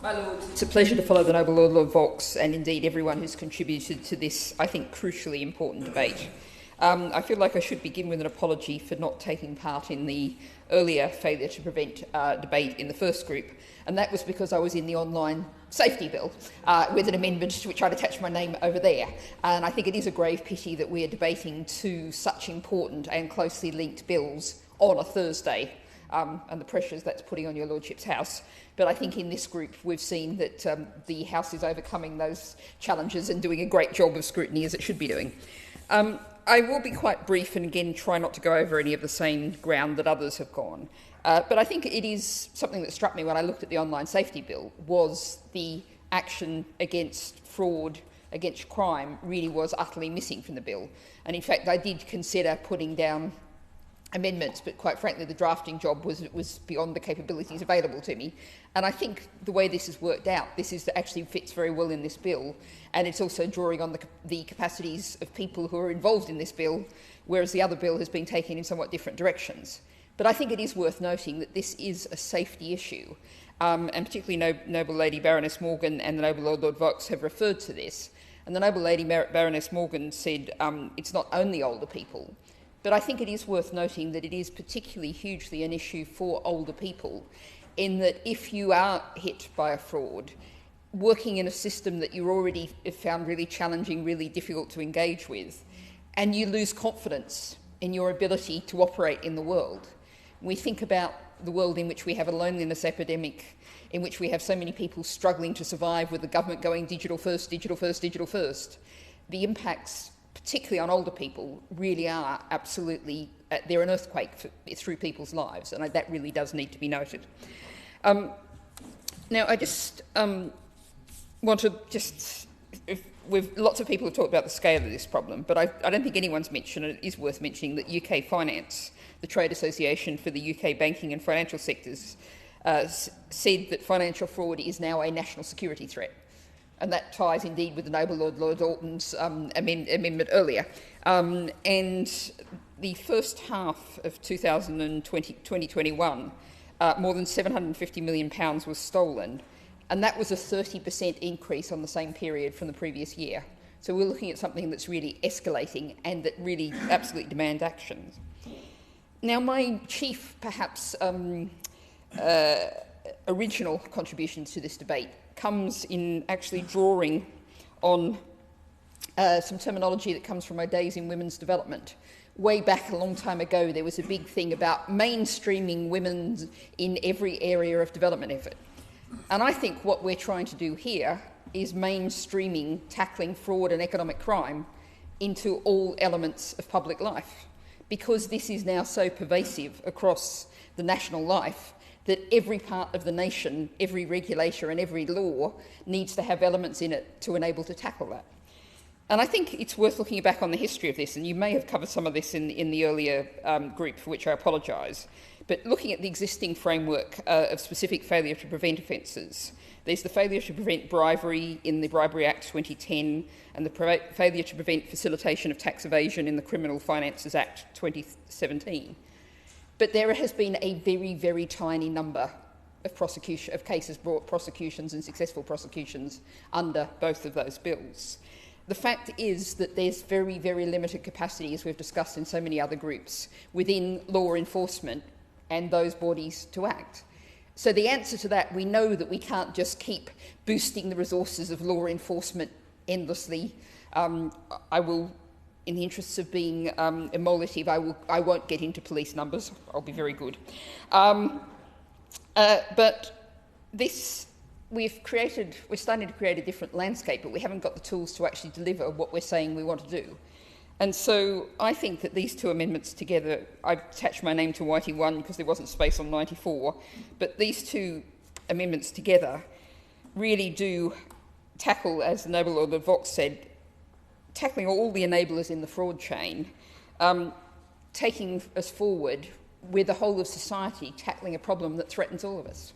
My Lord, it's a pleasure to follow the Noble Lord Vox and indeed everyone who's contributed to this, I think, crucially important debate. I feel like I should begin with an apology for not taking part in the earlier failure to prevent debate in the first group, and that was because I was in the online safety bill with an amendment to which I'd attached my name over there. And I think it is a grave pity that we are debating two such important and closely linked bills on a Thursday, and the pressures that's putting on your Lordship's House. But I think in this group we've seen that the House is overcoming those challenges and doing a great job of scrutiny, as it should be doing. I will be quite brief and again try not to go over any of the same ground that others have gone. But I think it is something that struck me when I looked at the online safety bill was the action against fraud, against crime, really was utterly missing from the bill. And in fact, I did consider putting down amendments, but quite frankly, the drafting job was beyond the capabilities available to me. And I think the way this has worked out, actually fits very well in this bill, and it's also drawing on the capacities of people who are involved in this bill, whereas the other bill has been taken in somewhat different directions. But I think it is worth noting that this is a safety issue, and particularly Noble Lady Baroness Morgan and the Noble Lord Vox have referred to this. And the Noble Lady Baroness Morgan said it's not only older people, but I think it is worth noting that it is particularly hugely an issue for older people, in that if you are hit by a fraud, working in a system that you already have found really challenging, really difficult to engage with, and you lose confidence in your ability to operate in the world. We think about the world in which we have a loneliness epidemic, in which we have so many people struggling to survive with the government going digital first, digital first, digital first. The impacts, particularly on older people, really are absolutely, they're an earthquake through people's lives, and that really does need to be noted. Now, I just want to lots of people have talked about the scale of this problem, but I don't think anyone's mentioned, and it is worth mentioning, that UK Finance, the trade association for the UK banking and financial sectors, said that financial fraud is now a national security threat. And that ties indeed with the Noble Lord Alton's amendment earlier. And the first half of 2021, more than £750 million was stolen, and that was a 30% increase on the same period from the previous year. So we're looking at something that's really escalating and that really absolutely demands action. Now, my chief, perhaps, original contribution to this debate comes in actually drawing on some terminology that comes from my days in women's development. Way back a long time ago, there was a big thing about mainstreaming women in every area of development effort. And I think what we're trying to do here is mainstreaming tackling fraud and economic crime into all elements of public life, because this is now so pervasive across the national life that every part of the nation, every regulator and every law needs to have elements in it to enable to tackle that. And I think it's worth looking back on the history of this, and you may have covered some of this in the earlier group, for which I apologise. But looking at the existing framework of specific failure to prevent offences, there's the failure to prevent bribery in the Bribery Act 2010 and the failure to prevent facilitation of tax evasion in the Criminal Finances Act 2017. But there has been a very, very tiny number of cases brought, prosecutions and successful prosecutions under both of those bills. The fact is that there's very, very limited capacity, as we've discussed in so many other groups, within law enforcement and those bodies to act. So the answer to that, we know that we can't just keep boosting the resources of law enforcement endlessly. I will, in the interests of being emulative, I won't get into police numbers. I'll be very good. But this, we're starting to create a different landscape, but we haven't got the tools to actually deliver what we're saying we want to do. And so I think that these two amendments together, I've attached my name to Whitey 1 because there wasn't space on 94, but these two amendments together really do tackle, as the Noble Lord Vox said, tackling all the enablers in the fraud chain, taking us forward with the whole of society tackling a problem that threatens all of us.